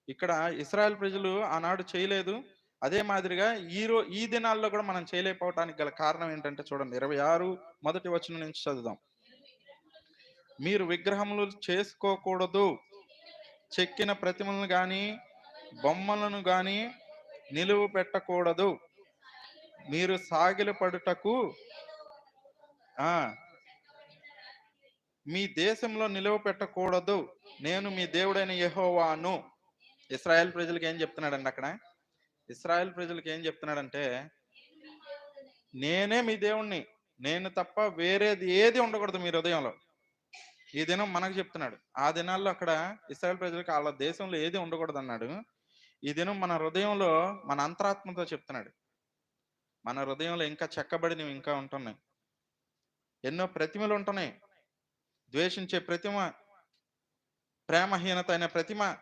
ఇక్కడ ఇశ్రాయేల్ ప్రజలు ఆనాడు చేయలేదు. అదే మాదిరిగా ఈ దినాల్లో కూడా మనం చేయలేకపోవటానికి గల కారణం ఏంటంటే చూడండి 26 మొదటి వచనం నుంచి చదువుదాం. మీరు విగ్రహములు చేసుకోకూడదు. చెక్కిన ప్రతిమలను గాని, బొమ్మలను గాని నిలువ పెట్టకూడదు. మీరు సాగిలపడుటకు ఆ! మీ దేశంలో నిలువ పెట్టకూడదు. నేను మీ దేవుడైన యెహోవాను. ఇశ్రాయేల్ ప్రజలకి ఏం చెప్తున్నాడండి అక్కడ? ఇశ్రాయేల్ ప్రజలకి ఏం చెప్తున్నాడంటే, నేనే మీ దేవుణ్ణి. నేను తప్ప వేరేది ఏది ఉండకూడదు మీ హృదయంలో. ఈ దినం మనకు చెప్తున్నాడు. ఆ దినాల్లో అక్కడ ఇశ్రాయేల్ ప్రజలకి ఆళ్ళ దేశంలో ఏది ఉండకూడదన్నాడు. ఈ దినం మన హృదయంలో మన అంతరాత్మతో చెప్తున్నాడు. మన హృదయంలో ఇంకా చెక్కబడినవి ఇంకా ఉంటున్నాయి. ఎన్నో ప్రతిమలు ఉంటున్నాయి. ద్వేషించే ప్రతిమ, ప్రేమహీనత అయిన ప్రతిమ,